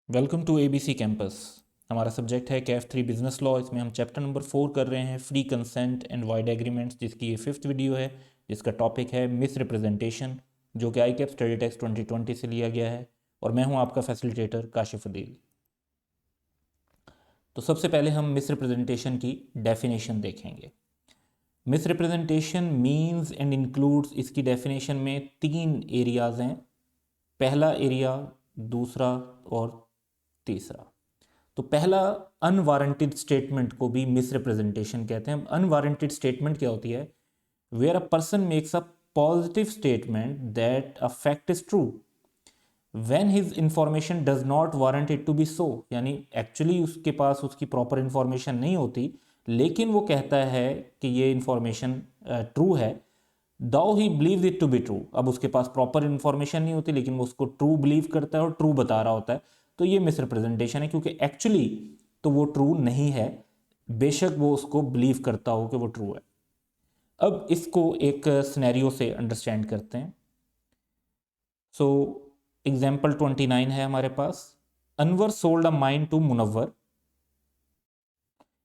Welcome to ABC campus. हमारा subject है CAF 3 business law. इसमें हम चैप्टर नंबर 4 कर रहे हैं free consent and void agreements, जिसकी ये 5th वीडियो है, जिसका टॉपिक है मिस रिप्रेजेंटेशन, जो कि आई कैप स्टडी टेक्स्ट 2020 से लिया गया है। और मैं हूं आपका फैसिलिटेटर काशिफ अदील। तो सबसे पहले हम मिस रिप्रेजेंटेशन की डेफिनेशन देखेंगे। Miss representation means and includes, इसकी डेफिनेशन में 3 एरियाज हैं। पहला एरिया, दूसरा और तीसरा। तो पहला, अनवारंटेड स्टेटमेंट को भी मिस रिप्रेजेंटेशन कहते हैं। अनवारंटेड स्टेटमेंट क्या होती है? Where a person makes a positive statement that a fact is true when his information does not warrant it to be so, यानी एक्चुअली उसके पास उसकी प्रॉपर इंफॉर्मेशन नहीं होती, लेकिन वो कहता है कि ये इंफॉर्मेशन ट्रू है। Though he believe it to be true, अब उसके पास प्रॉपर इंफॉर्मेशन नहीं होती लेकिन वो उसको ट्रू बिलीव करता है और ट्रू बता रहा होता है। तो ये मिसरिप्रेजेंटेशन है, क्योंकि एक्चुअली तो वो ट्रू नहीं है, बेशक वो उसको बिलीव करता हो कि वो ट्रू है। अब इसको एक सिनेरियो से अंडरस्टैंड करते हैं। सो एग्जाम्पल 29 है हमारे पास। Anwar sold a mine to Munawwar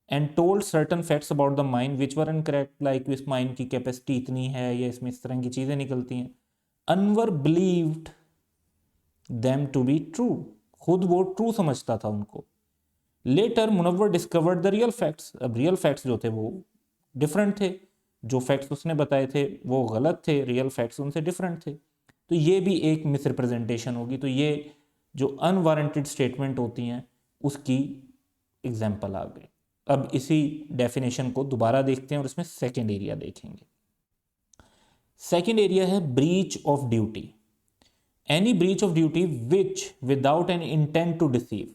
and told certain facts about the mine which were incorrect, like इस माइन की कैपेसिटी इतनी है या इसमें इस तरह की चीज़ें निकलती हैं। Anwar believed them to be true, खुद वो ट्रू समझता था उनको। Later Munawwar discovered the real facts, अब रियल फैक्ट्स जो थे वो डिफरेंट थे, जो फैक्ट्स उसने बताए थे वो गलत थे, रियल फैक्ट्स उनसे डिफरेंट थे। तो ये भी एक मिसरिप्रेजेंटेशन होगी। तो ये जो अनवारंटेड स्टेटमेंट होती हैं उसकी एग्जाम्पल आ गई। अब इसी डेफिनेशन को दोबारा देखते हैं और इसमें सेकेंड एरिया देखेंगे। सेकेंड एरिया है breach of duty. Any breach of duty which without an intent to deceive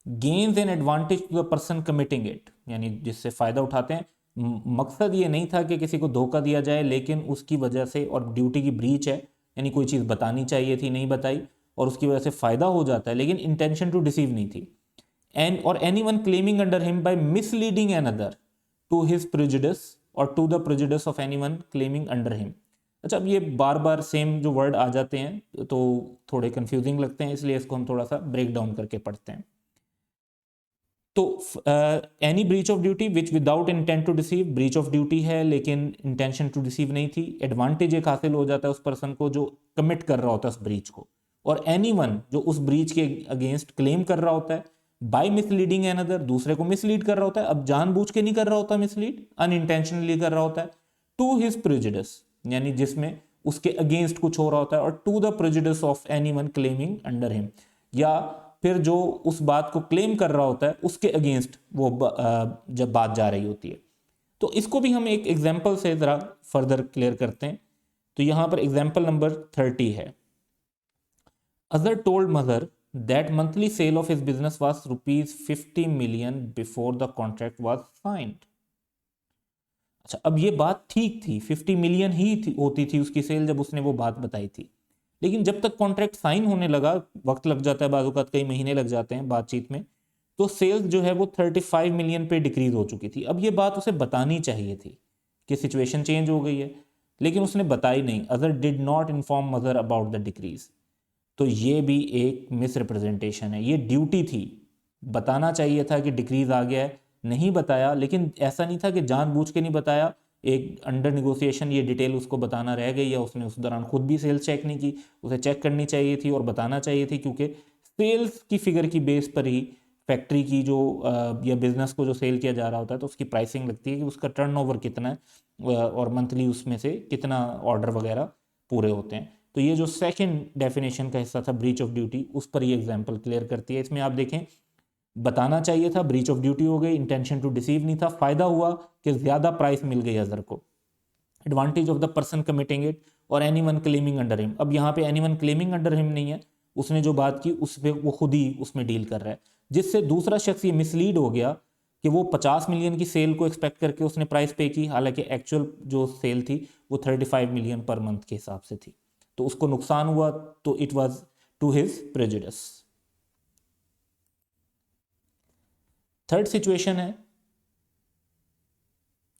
gains an advantage to the person committing it, यानी जिससे फायदा उठाते हैं। मकसद ये नहीं था कि किसी को धोखा दिया जाए, लेकिन उसकी वजह से, और ड्यूटी की ब्रीच है यानी कोई चीज़ बतानी चाहिए थी नहीं बताई और उसकी वजह से फायदा हो जाता है, लेकिन इंटेंशन टू डिसीव नहीं थी। And or any one claiming under him by misleading another to his prejudice or to the prejudice of any one claiming under him. अच्छा, अब ये बार बार सेम जो वर्ड आ जाते हैं तो थोड़े कंफ्यूजिंग लगते हैं, इसलिए इसको हम थोड़ा सा ब्रेक डाउन करके पढ़ते हैं। तो any breach of duty which without intent to deceive, breach of duty है लेकिन इंटेंशन टू डिसीव नहीं थी। एडवांटेज एक हासिल हो जाता है उस पर्सन को जो कमिट कर रहा होता है उस ब्रीच को, और एनी वन जो उस ब्रीच के अगेंस्ट क्लेम कर रहा होता है। बाय मिसलीडिंग एन अदर, दूसरे को मिसलीड कर रहा होता है, अब जानबूझ के नहीं कर रहा होता मिसलीड, अनइंटेंशनली कर रहा होता है। टू हिज प्रेजुडिस, यानी जिसमें उसके अगेंस्ट कुछ हो रहा होता है, और to the prejudice of any one claiming under him, या फिर जो उस बात को क्लेम कर रहा होता है उसके अगेंस्ट वो जब बात जा रही होती है। तो इसको भी हम एक एग्जाम्पल से जरा फर्दर क्लियर करते हैं। तो यहां पर एग्जाम्पल नंबर 30 है। अजर told mother that monthly cell of his business was ₹50 million before the contract was signed. अच्छा, अब ये बात ठीक थी, 50 million ही होती थी उसकी सेल जब उसने वो बात बताई थी, लेकिन जब तक कॉन्ट्रैक्ट साइन होने लगा, वक्त लग जाता है, बाज़ कई महीने लग जाते हैं बातचीत में, तो सेल्स जो है वो 35 मिलियन पे डिक्रीज हो चुकी थी। अब ये बात उसे बतानी चाहिए थी कि सिचुएशन चेंज हो गई है, लेकिन उसने बताई नहीं। Other did not inform mother about the decrease. तो ये भी एक मिस रिप्रेजेंटेशन है। ये ड्यूटी थी, बताना चाहिए था कि डिक्रीज आ गया है, नहीं बताया, लेकिन ऐसा नहीं था कि जानबूझ के नहीं बताया। एक अंडर निगोशिएशन ये डिटेल उसको बताना रह गई, या उसने उस दौरान खुद भी सेल्स चेक नहीं की, उसे चेक करनी चाहिए थी और बताना चाहिए थी, क्योंकि सेल्स की फिगर की बेस पर ही फैक्ट्री की जो या बिजनेस को जो सेल किया जा रहा होता है तो उसकी प्राइसिंग लगती है कि उसका टर्नओवर कितना है, और मंथली उसमें से कितना ऑर्डर वगैरह पूरे होते हैं। तो ये जो सेकंड डेफिनेशन का हिस्सा था ब्रीच ऑफ ड्यूटी, उस पर ये एग्जांपल क्लियर करती है। इसमें आप देखें, बताना चाहिए था, ब्रीच ऑफ ड्यूटी हो गई, इंटेंशन टू डिसीव नहीं था, फायदा हुआ कि ज्यादा प्राइस मिल गई अजर को, advantage of the person committing it, or any one claiming under him. अब यहाँ पे any one claiming under him नहीं है, उसने जो बात की उस पर वो खुद ही उसमें डील कर रहा है, जिससे दूसरा शख्स ये मिसलीड हो गया कि वो 50 मिलियन की सेल को एक्सपेक्ट करके उसने प्राइस पे की, हालांकि एक्चुअल जो सेल थी वो 35 मिलियन पर मंथ के हिसाब से थी। तो उसको नुकसान हुआ, तो it was to his prejudice. Third situation है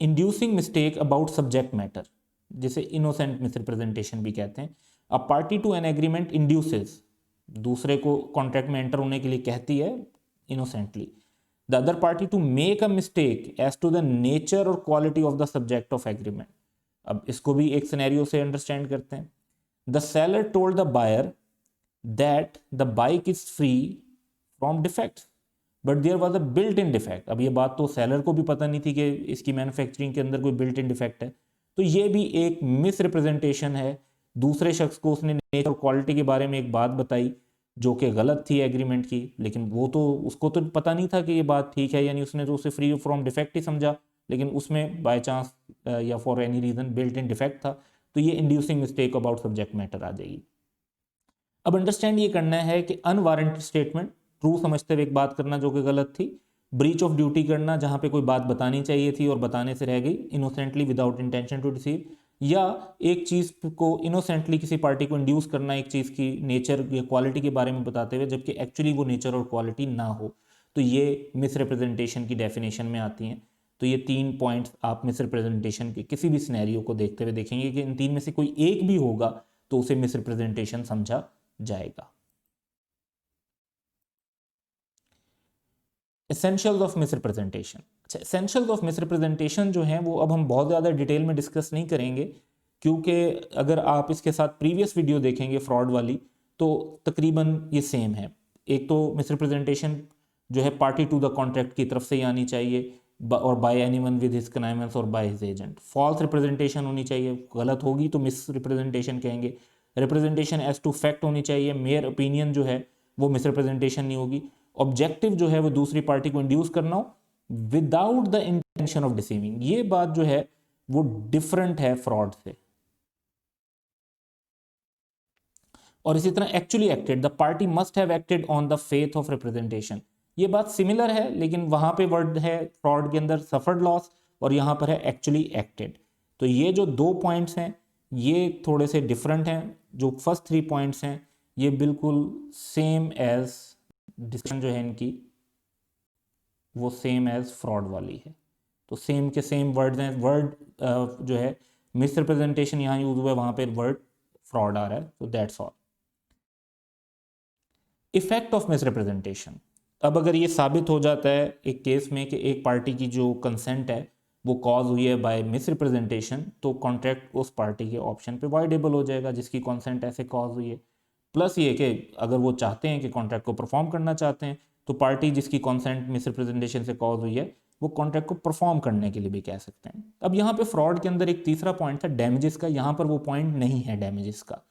inducing mistake about subject matter, जिसे इनोसेंट मिसरिप्रेजेंटेशन भी कहते हैं। A party to an agreement induces दूसरे को कॉन्ट्रैक्ट में एंटर होने के लिए कहती है innocently. The other party to make a mistake as to the nature or quality of the subject of agreement. अब इसको भी एक सिनेरियो से अंडरस्टैंड करते हैं। The seller told the buyer that the bike is free from defects but there was a built in defect. अब ये बात तो सेलर को भी पता नहीं थी कि इसकी मैन्युफैक्चरिंग के अंदर कोई बिल्ट इन डिफेक्ट है, तो ये भी एक मिस रिप्रेजेंटेशन है। दूसरे शख्स को उसने नेचर और क्वालिटी के बारे में एक बात बताई जो कि गलत थी एग्रीमेंट की, लेकिन वो तो उसको तो पता नहीं था कि ये बात ठीक है, यानी उसने तो उसे फ्री फ्रॉम डिफेक्ट ही समझा, लेकिन उसमें बाय चांस या for any reason built in defect था। तो ये inducing mistake about subject matter आ जाएगी। अब अंडरस्टैंड ये करना है कि अनवारंटेड स्टेटमेंट, ट्रू समझते हुए एक बात करना जो कि गलत थी, ब्रीच ऑफ ड्यूटी करना जहां पे कोई बात बतानी चाहिए थी और बताने से रह गई innocently without intention to deceive, या एक चीज को इनोसेंटली किसी पार्टी को इंड्यूस करना एक चीज की नेचर या क्वालिटी के बारे में बताते हुए जबकि एक्चुअली वो नेचर और क्वालिटी ना हो, तो ये मिसरिप्रेजेंटेशन की डेफिनेशन में आती हैं। तो ये 3 पॉइंट्स आप मिसरिप्रेजेंटेशन के किसी भी सिनेरियो को देखते हुए देखेंगे कि इन 3 में से कोई एक भी होगा तो उसे मिसरिप्रेजेंटेशन समझा जाएगा। Essentials of misrepresentation. अच्छा, एसेंशियल्स ऑफ मिसरिप्रेजेंटेशन जो है वो अब हम बहुत ज़्यादा डिटेल में डिस्कस नहीं करेंगे, क्योंकि अगर आप इसके साथ प्रीवियस वीडियो देखेंगे फ्रॉड वाली तो तकरीबन ये सेम है। एक तो मिसरिप्रेजेंटेशन जो है पार्टी टू द कॉन्ट्रैक्ट की तरफ से ही आनी चाहिए और by anyone with his connivance और by his agent. False representation होनी चाहिए, गलत होगी तो मिस रिप्रेजेंटेशन कहेंगे। रिप्रेजेंटेशन एज टू फैक्ट होनी चाहिए, मेयर ओपिनियन जो है वो मिस रिप्रेजेंटेशन नहीं होगी। ऑब्जेक्टिव जो है वो दूसरी पार्टी को इंड्यूस करना हो without the intention of deceiving, ये बात जो है वो डिफरेंट है फ्रॉड से। और इसी तरह actually acted, the party must have acted on the faith of representation, ये बात सिमिलर है लेकिन वहां पे वर्ड है फ्रॉड के अंदर सफर्ड लॉस और यहां पर है एक्चुअली एक्टेड। तो ये जो 2 पॉइंट्स हैं ये थोड़े से डिफरेंट हैं। जो फर्स्ट 3 पॉइंट्स हैं ये बिल्कुल सेम एज डिस्कशन जो है इनकी वो सेम एज फ्रॉड वाली है। तो सेम के सेम वर्ड्स हैं, वर्ड जो है मिस रिप्रेजेंटेशन यहाँ यूज हुआ है, वहां पे वर्ड फ्रॉड आ रहा है, तो that's all. Effect of miss representation. अब अगर ये साबित हो जाता है एक केस में कि एक पार्टी की जो कंसेंट है वो कॉज हुई है बाय मिस रिप्रेजेंटेशन, तो कॉन्ट्रैक्ट उस पार्टी के ऑप्शन पे वाइडेबल हो जाएगा जिसकी कंसेंट ऐसे कॉज हुई है। प्लस ये कि अगर वो चाहते हैं कि कॉन्ट्रैक्ट को परफॉर्म करना चाहते हैं तो पार्टी जिसकी कंसेंट मिस रिप्रेजेंटेशन से कॉज हुई है वो कॉन्ट्रैक्ट को परफॉर्म करने के लिए भी कह सकते हैं। अब यहाँ पे फ्रॉड के अंदर एक तीसरा पॉइंट था डैमेजेस का, यहाँ पर वो पॉइंट नहीं है डैमेजेस का।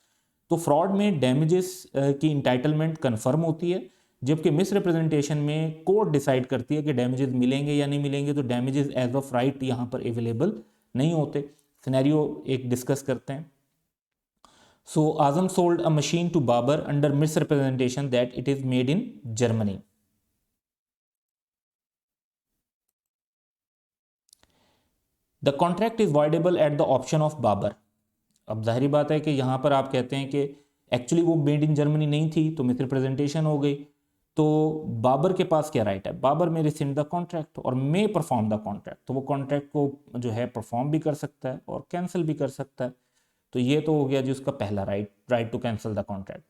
तो फ्रॉड में डैमेजेस की इंटाइटलमेंट कन्फर्म होती है, जबकि मिस रिप्रेजेंटेशन में कोर्ट डिसाइड करती है कि डैमेजेस मिलेंगे या नहीं मिलेंगे। तो डैमेजेस एज ऑफ राइट यहाँ पर अवेलेबल नहीं होते। सिनेरियो एक डिस्कस करते हैं। So Azam sold a machine to Babar under misrepresentation that it is made in Germany. The contract is voidable at the option of Babar. अब जाहिर बात है कि यहाँ पर आप कहते हैं कि एक्चुअली वो मेड इन जर्मनी नहीं थी तो मिस रिप्रेजेंटेशन हो गई। तो बाबर के पास क्या राइट है, बाबर में रिसेंड द कॉन्ट्रैक्ट और मे परफॉर्म द कॉन्ट्रैक्ट, तो वो कॉन्ट्रैक्ट को जो है परफॉर्म भी कर सकता है और कैंसिल भी कर सकता है। तो ये तो हो गया जी उसका पहला right to cancel the contract.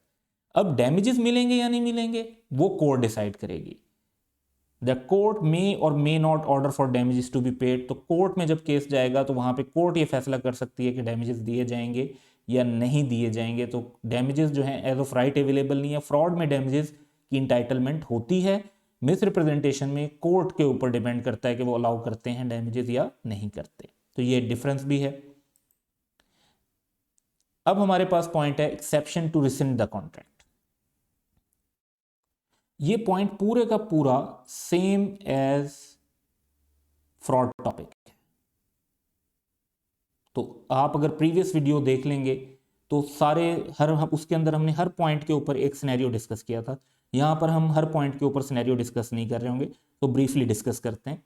अब डैमेजेस मिलेंगे या नहीं मिलेंगे वो कोर्ट डिसाइड करेगी। द कोर्ट मे और may not order for damages to be paid. तो कोर्ट में जब केस जाएगा तो वहां पे कोर्ट ये फैसला कर सकती है कि डैमेजेस दिए जाएंगे या नहीं दिए जाएंगे। तो डैमेजेस जो है एज ऑफ राइट अवेलेबल नहीं है। फ्रॉड में डैमेजेस की इंटाइटलमेंट होती है, मिस रिप्रेजेंटेशन में कोर्ट के ऊपर डिपेंड करता है कि वो अलाउ करते हैं डैमेजेस या नहीं करते। तो ये डिफरेंस भी है। अब हमारे पास पॉइंट है exception to rescind the contract. ये पॉइंट पूरे का पूरा सेम एज फ्रॉड टॉपिक है। तो आप अगर प्रीवियस वीडियो देख लेंगे तो सारे उसके अंदर हमने हर पॉइंट के ऊपर एक सिनेरियो डिस्कस किया था। यहां पर हम हर पॉइंट के ऊपर सिनेरियो डिस्कस नहीं कर रहे होंगे, तो ब्रीफली डिस्कस करते हैं।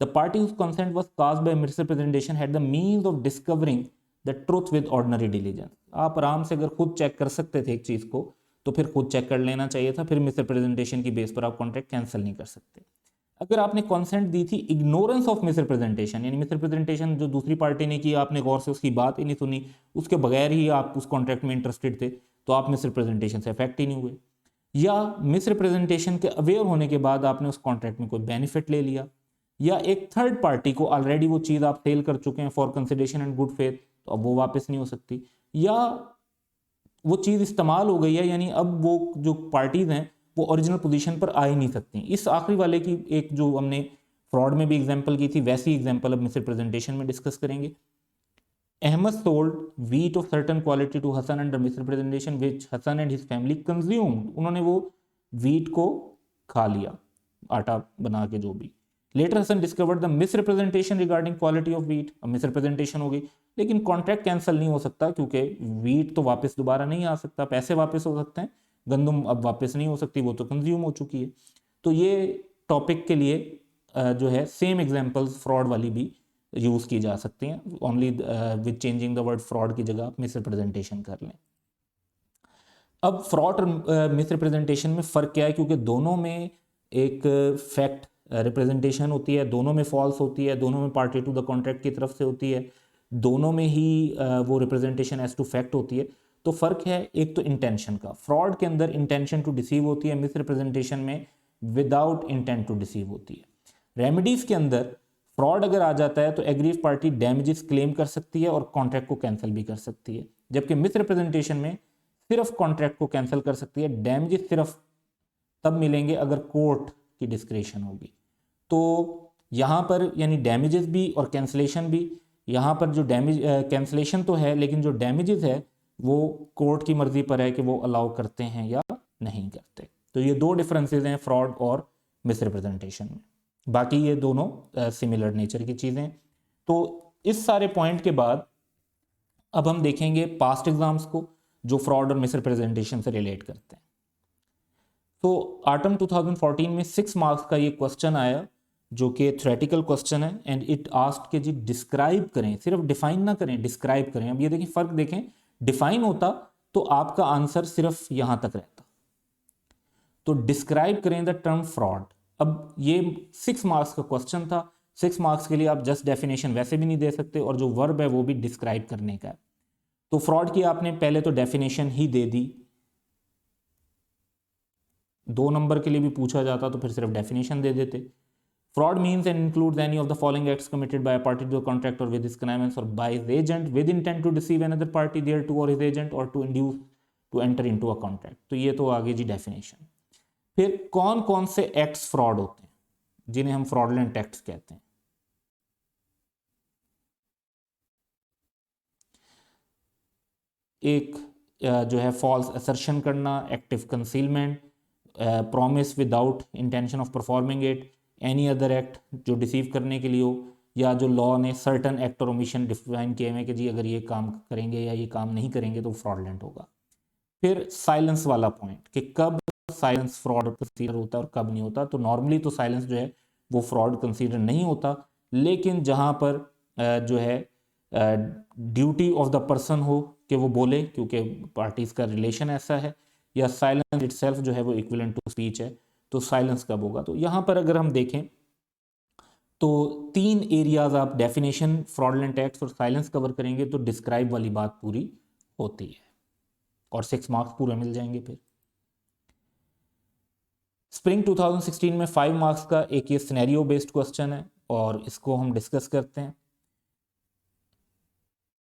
The party whose consent was caused by misrepresentation had the means of discovering the truth with ordinary diligence. आप आराम से अगर खुद चेक कर सकते थे एक चीज को तो फिर खुद चेक कर लेना चाहिए था, फिर मिसरिप्रेजेंटेशन की बेस पर आप कॉन्ट्रैक्ट कैंसिल नहीं कर सकते। अगर आपने कॉन्सेंट दी थी इग्नोरेंस ऑफ मिसरिप्रेजेंटेशन, यानी मिसरिप्रेजेंटेशन जो दूसरी पार्टी ने की आपने गौर से उसकी बात ही नहीं सुनी, उसके बगैर ही आप उस कॉन्ट्रैक्ट में इंटरेस्टेड थे, तो आप मिसरिप्रेजेंटेशन से अफेक्ट ही नहीं हुए। या मिस रिप्रेजेंटेशन के अवेयर होने के बाद आपने उस कॉन्ट्रैक्ट में कोई बेनिफिट ले लिया, या एक थर्ड पार्टी को ऑलरेडी वो चीज़ आप सेल कर चुके हैं for consideration and good faith, तो अब वो वापस नहीं हो सकती, या वो चीज़ इस्तेमाल हो गई है, यानी अब वो जो पार्टीज हैं वो ओरिजिनल पोजीशन पर आ ही नहीं सकती। इस आखिरी वाले की एक जो हमने फ्रॉड में भी एग्जांपल की थी, वैसी एग्जांपल अब मिसरिप्रेजेंटेशन में डिस्कस करेंगे। Ahmad sold wheat of certain quality to Hassan under misrepresentation which Hassan and his family consumed। उन्होंने वो wheat को खा लिया, आटा बना के जो भी। Later Hassan discovered the misrepresentation regarding quality of wheat। अब misrepresentation हो गई, लेकिन कॉन्ट्रैक्ट कैंसिल नहीं हो सकता क्योंकि wheat तो वापस दोबारा नहीं आ सकता, पैसे वापस हो सकते हैं, गंदम अब वापस नहीं हो सकती, वो तो कंज्यूम हो चुकी है। तो ये टॉपिक के लिए जो है सेम एग्जांपल्स फ्रॉड वाली भी यूज़ की जा सकती हैं, only with changing the word fraud की जगह आप मिसरिप्रेजेंटेशन कर लें। अब फ्रॉड और मिसरिप्रेजेंटेशन में फ़र्क क्या है, क्योंकि दोनों में एक फैक्ट रिप्रेजेंटेशन होती है, दोनों में फॉल्स होती है, दोनों में पार्टी टू द कॉन्ट्रैक्ट की तरफ से होती है, दोनों में ही वो रिप्रेजेंटेशन एज टू फैक्ट होती है। तो फ़र्क है एक तो इंटेंशन का, फ्रॉड के अंदर इंटेंशन टू डिसीव होती है, मिसरिप्रेजेंटेशन में विदाउट इंटेंट टू डिसीव होती है। रेमेडीज़ के अंदर फ्रॉड अगर आ जाता है तो एग्रीव पार्टी डैमेजेस क्लेम कर सकती है और कॉन्ट्रैक्ट को कैंसिल भी कर सकती है, जबकि मिसरिप्रेजेंटेशन में सिर्फ कॉन्ट्रैक्ट को कैंसिल कर सकती है, डैमेजेस सिर्फ तब मिलेंगे अगर कोर्ट की डिस्क्रेशन होगी। तो यहाँ पर यानी डैमेजेस भी और कैंसिलेशन भी, यहाँ पर जो डैमेज कैंसिलेशन तो है, लेकिन जो डैमेजेस है वो कोर्ट की मर्जी पर है कि वो अलाउ करते हैं या नहीं करते। तो ये दो डिफरेंसेस हैं फ्रॉड और मिसरिप्रेजेंटेशन में, बाकी ये दोनों सिमिलर नेचर की चीज़ें। तो इस सारे पॉइंट के बाद अब हम देखेंगे पास्ट एग्जाम्स को जो फ्रॉड और मिसरिप्रेजेंटेशन से रिलेट करते हैं। तो ऑटम 2014 में 6 मार्क्स का ये क्वेश्चन आया जो कि थ्योरेटिकल क्वेश्चन है, एंड इट आस्क्ड कि जी डिस्क्राइब करें, सिर्फ डिफाइन ना करें, डिस्क्राइब करें। अब ये देखिए फ़र्क देखें, डिफाइन होता तो आपका आंसर सिर्फ यहाँ तक रहता, तो डिस्क्राइब करें द टर्म फ्रॉड। अब ये 6 मार्क्स का क्वेश्चन था, 6 मार्क्स के लिए आप जस्ट डेफिनेशन वैसे भी नहीं दे सकते, और जो वर्ब है वो भी डिस्क्राइब करने का है। तो फ्रॉड की आपने पहले तो डेफिनेशन ही दे दी, 2 नंबर के लिए भी पूछा जाता तो फिर सिर्फ डेफिनेशन दे देते। Fraud means and includes any of the following acts committed by a party to the contract और विद हिज कन्नाइमेंस और by his agent with intent to deceive another party thereto और his agent और to induce to enter into a contract. तो ये तो आगे जी definition. फिर कौन कौन से एक्ट्स फ्रॉड होते हैं जिन्हें हम फ्रॉडलेंट एक्ट्स कहते हैं। एक जो है फॉल्स असर्शन करना, active concealment, promise without intention of performing it, any other act जो डिसीव करने के लिए हो, या जो लॉ ने सर्टन एक्ट और ओमिशन डिफाइन किए हुए कि जी अगर ये काम करेंगे या ये काम नहीं करेंगे तो फ्रॉडलेंट होगा। फिर साइलेंस वाला पॉइंट कि कब साइलेंस फ्रॉड कंसीडर होता है और कब नहीं होता। तो नॉर्मली तो साइलेंस जो है वो फ्रॉड कंसीडर नहीं होता, लेकिन जहाँ पर जो है ड्यूटी ऑफ द पर्सन हो कि वो बोले क्योंकि पार्टीज का रिलेशन ऐसा है, या साइलेंस इटसेल्फ जो है वो इक्विवेलेंट टू स्पीच है, तो साइलेंस कब होगा। तो यहाँ पर अगर हम देखें तो 3 एरियाज आप डेफिनेशन, फ्रॉडलेंट एक्ट्स और साइलेंस कवर करेंगे तो डिस्क्राइब वाली बात पूरी होती है और 6 मार्क्स पूरे मिल जाएंगे। फिर स्प्रिंग 2016 में 5 मार्क्स का एक ये सिनेरियो बेस्ड क्वेश्चन है और इसको हम डिस्कस करते हैं।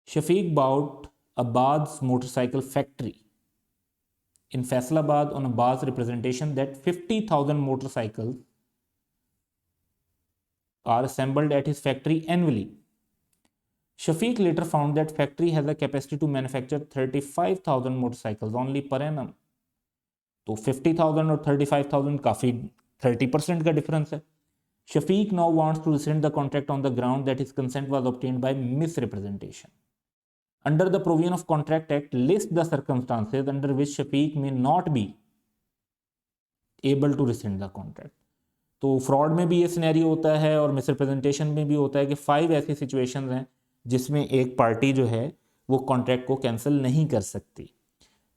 Shafiq bought Abbas motorcycle factory in Faisalabad on a Abbas representation that 50,000 motorcycles are assembled at his factory annually. Shafiq later found that factory has a capacity to manufacture 35,000 motorcycles only per annum. तो 50,000 और 35,000 काफ़ी 30% का difference है। Shafiq now wants to rescind the contract on the ground that his consent was obtained by misrepresentation. Under the provision of Contract Act, list the circumstances under which Shafiq may not be able to rescind the contract. तो fraud में भी ये scenario होता है और misrepresentation में भी होता है कि 5 ऐसी सिचुएशंस हैं जिसमें एक पार्टी जो है वो कॉन्ट्रैक्ट को कैंसिल नहीं कर सकती।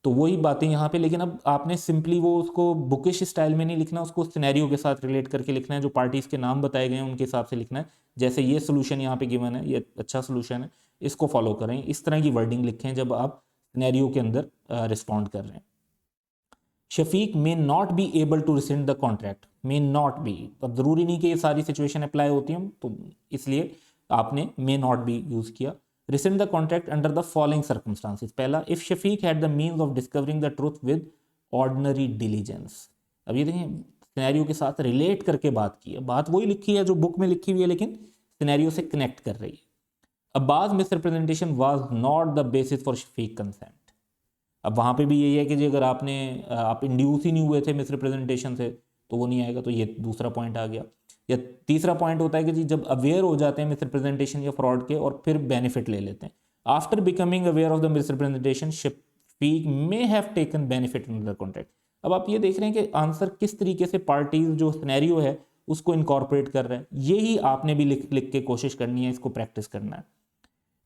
तो वही बातें यहाँ पे, लेकिन अब आपने सिंपली वो उसको बुकिश स्टाइल में नहीं लिखना, उसको सिनेरियो के साथ रिलेट करके लिखना है, जो पार्टीज के नाम बताए गए हैं उनके हिसाब से लिखना है। जैसे ये सोल्यूशन यहाँ पे गिवन है, ये अच्छा सोल्यूशन है, इसको फॉलो करें, इस तरह की वर्डिंग लिखें जब आप सिनेरियो के अंदर रिस्पॉन्ड कर रहे हैं। Shafiq may not be able to rescind the contract, may not be, अब जरूरी नहीं कि ये सारी सिचुएशन अप्लाई होती है, तो इसलिए आपने मे नॉट बी यूज किया। Rescind the contract under the following circumstances, पहला, if Shafiq had the means of discovering the truth with ordinary diligence. अब ये देखिए सिनेरियो के साथ रिलेट करके बात की है, बात वही लिखी है जो बुक में लिखी हुई है, लेकिन सिनेरियो से कनेक्ट कर रही है। Abbas misrepresentation was not the basis for Shafiq consent. अब वहाँ पे भी यही है कि जी अगर आप इंड्यूस ही नहीं हुए थे मिसरिप्रेजेंटेशन से तो वो नहीं आएगा, तो ये दूसरा पॉइंट आ गया। या तीसरा पॉइंट होता है कि जी जब अवेयर हो जाते हैं मिसरिप्रेजेंटेशन या फ्रॉड के और फिर बेनिफिट ले लेते हैं। After becoming aware of the misrepresentation Shafiq may have taken benefit in the contract. अब आप ये देख रहे हैं कि आंसर किस तरीके से पार्टीज जो सिनेरियो है उसको इनकॉर्पोरेट कर रहे हैं, यही आपने भी लिख लिख के कोशिश करनी है, इसको प्रैक्टिस करना है।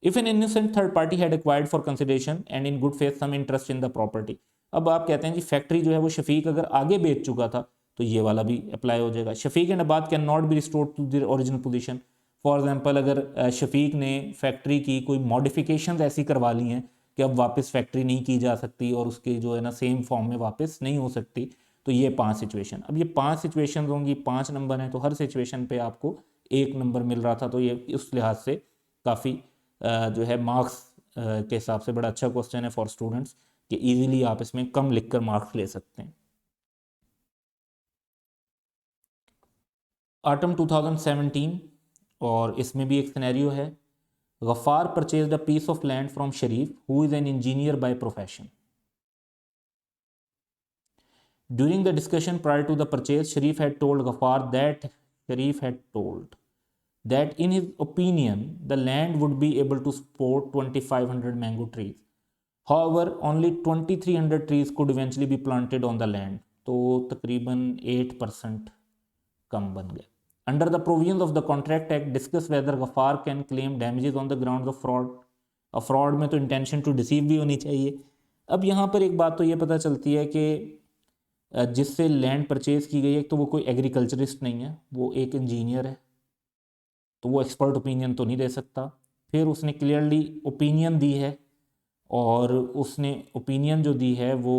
If an innocent third party had acquired for consideration and in good faith some interest in the property, अब आप कहते हैं जी फैक्ट्री जो है वो शफीक अगर आगे बेच चुका था तो ये वाला भी अप्लाई हो जाएगा। Shafiq and Abbas can not be restored to the original position. For example अगर शफीक ने फैक्ट्री की कोई मॉडिफिकेशन ऐसी करवा ली हैं कि अब वापस फैक्ट्री नहीं की जा सकती और उसके जो है ना सेम फॉर्म में वापस नहीं हो सकती, तो ये 5 सिचुएशन। अब ये 5 सिचुएशन होंगी, 5 नंबर हैं, तो हर सिचुएशन पे आपको 1 नंबर मिल रहा था, तो ये उस लिहाज से काफ़ी जो है मार्क्स के हिसाब से बड़ा अच्छा क्वेश्चन है फॉर स्टूडेंट्स कि इजीली आप इसमें कम लिखकर मार्क्स ले सकते हैं। ऑटम 2017, और इसमें भी एक सिनेरियो है। Ghaffar purchased a piece of land from Sharif who is an engineer by profession. During the discussion prior to the purchase Sharif had told Ghaffar that in his opinion the land would be able to support 2500 mango trees. However, only 2300 trees could eventually be planted on the land. तो तकरीबन 8% कम बन गए। Under the provisions of the Contract Act, discuss whether Ghaffar can claim damages on the grounds of fraud. अब fraud में तो intention to deceive भी होनी चाहिए। अब यहाँ पर एक बात तो ये पता चलती है कि जिससे लैंड परचेज की गई है तो वो कोई एग्रीकल्चरिस्ट नहीं है, वो एक इंजीनियर है, तो वो एक्सपर्ट ओपिनियन तो नहीं दे सकता। फिर उसने क्लियरली ओपिनियन दी है, और उसने ओपिनियन जो दी है वो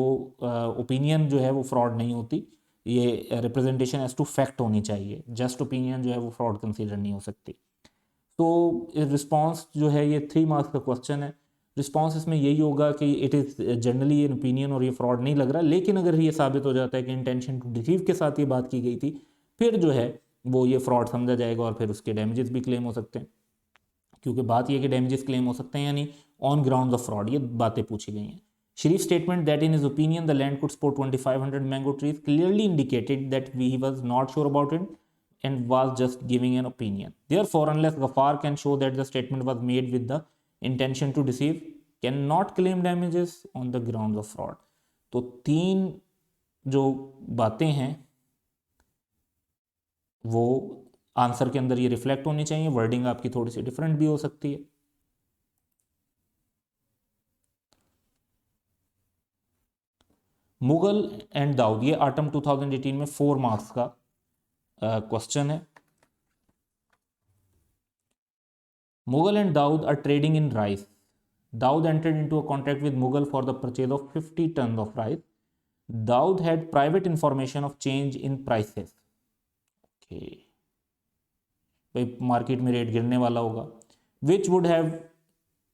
ओपिनियन जो है वो फ्रॉड नहीं होती, ये रिप्रेजेंटेशन एज टू फैक्ट होनी चाहिए। जस्ट ओपिनियन जो है वो फ्रॉड कंसीडर नहीं हो सकती। तो रिस्पांस जो है ये 3 मार्क्स का क्वेश्चन है। रिस्पांस इसमें यही होगा कि it is generally an opinion और ये फ्रॉड नहीं लग रहा, लेकिन अगर ये साबित हो जाता है कि इंटेंशन टू डिसीव के साथ ये बात की गई थी, फिर जो है वो ये फ्रॉड समझा जाएगा और फिर उसके डैमेजेस भी क्लेम हो सकते हैं। क्योंकि बात ये कि डैमेजेस क्लेम हो सकते हैं यानी ऑन ग्राउंड ऑफ फ्रॉड, ये बातें पूछी गई हैं। Sharif statement that in his opinion the land could support 2500 mango trees clearly indicated that he was not sure about it and was just giving an opinion. Therefore, unless Ghaffar can show that the statement was made with the intention to deceive, cannot claim damages on the grounds of fraud. तो 3 जो बातें हैं वो answer के अंदर ये reflect होनी चाहिए। वर्डिंग आपकी थोड़ी सी डिफरेंट भी हो सकती है। मुगल एंड दाऊद, ये ऑटम 2018 में 4 मार्क्स का क्वेश्चन है। Mughal and Daud are trading in rice. Daud entered into a contract with Mughal for the purchase of 50 tons of rice. Daud had private information of change in prices. Okay. भाई market में rate गिरने वाला होगा। Which would have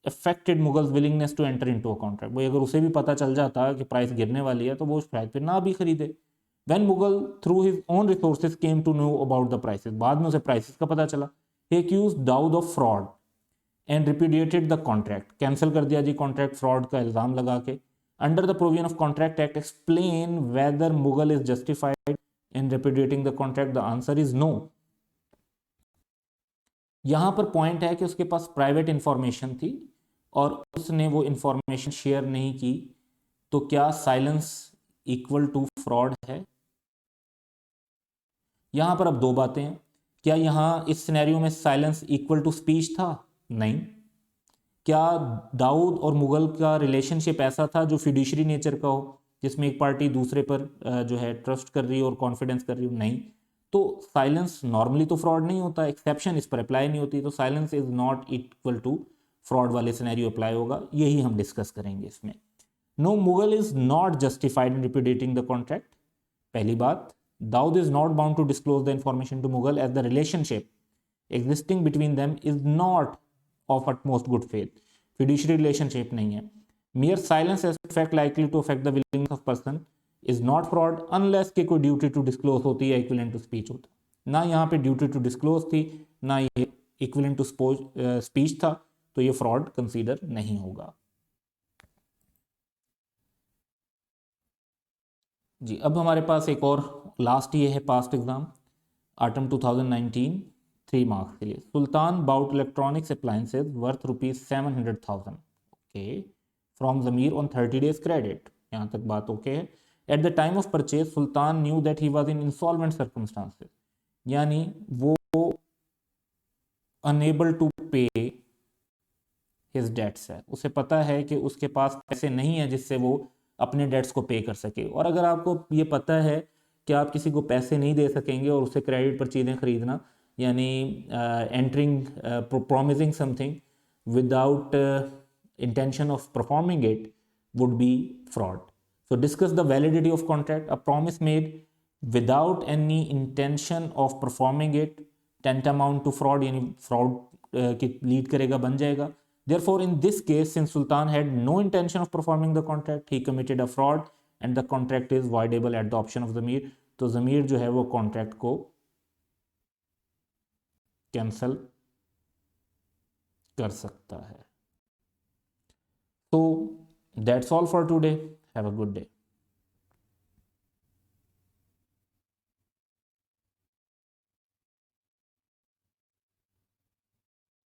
affected Mughal's willingness to enter into a contract. भाई अगर उसे भी पता चल जाता कि प्राइस गिरने वाली है तो वो शायद फिर ना भी खरीदे। When Mughal through his own resources came to know about the prices, बाद में उसे प्राइसेस का पता चला, he accused Daud of fraud and repudiated the contract. Cancel कर दिया जी कॉन्ट्रैक्ट, फ्रॉड का इल्जाम लगा के। Under the provision of contract act explain whether Mughal is justified in repudiating the contract, the answer is no. यहां पर पॉइंट है कि उसके पास प्राइवेट इंफॉर्मेशन थी और उसने वो इंफॉर्मेशन शेयर नहीं की, तो क्या साइलेंस इक्वल टू फ्रॉड है? यहां पर अब 2 बातें हैं। क्या यहां इस सिनेरियो में साइलेंस इक्वल टू स्पीच था? नहीं। क्या दाऊद और मुगल का रिलेशनशिप ऐसा था जो फिड्यूशरी नेचर का हो, जिसमें एक पार्टी दूसरे पर जो है ट्रस्ट कर रही हो और कॉन्फिडेंस कर रही हो? नहीं। तो साइलेंस नॉर्मली तो फ्रॉड नहीं होता, एक्सेप्शन इस पर अप्लाई नहीं होती, तो silence is not equal to fraud वाले सिनेरियो अप्लाई होगा। यही हम डिस्कस करेंगे इसमें। No Mughal is not justified in repudiating the contract. पहली बात, Dawood is not bound to disclose the information to Mughal as the relationship existing between them is not of utmost good faith. Fiduciary relationship नहीं है. Mere silence as a fact likely to affect the willingness of person is not fraud unless कि कोई duty to disclose होती है equivalent to speech होता. ना यहाँ पे duty to disclose थी, ना ये equivalent to speech था, तो ये fraud consider नहीं होगा. जी, अब हमारे पास एक और लास्ट ये है पास्ट एग्जाम ऑटम 2019 3 मार्क्स के लिए. Sultan bought electronics appliances worth ₹700,000 okay from Zameer on 30 days credit. यहाँ तक बात ओके है. At the time of purchase Sultan knew that he was in insolvent circumstances, यानी वो unable to pay his debts है. उसे पता है कि उसके पास पैसे नहीं है जिससे वो अपने डेट्स को पे कर सके. और अगर आपको ये पता है कि आप किसी को पैसे नहीं दे सकेंगे और उससे क्रेडिट पर चीज़ें खरीदना, यानी entering promising something without intention of performing it would be fraud. So discuss the validity of contract. A promise made without any intention of performing it tantamount to fraud, यानी फ्रॉड की lead करेगा, बन जाएगा. Therefore, in this case, since Sultan had no intention of performing the contract, he committed a fraud and the contract is voidable at the option of Zamir. तो ज़मीर जो है वो contract को कैंसल कर सकता है. So that's all for today. Have a good day.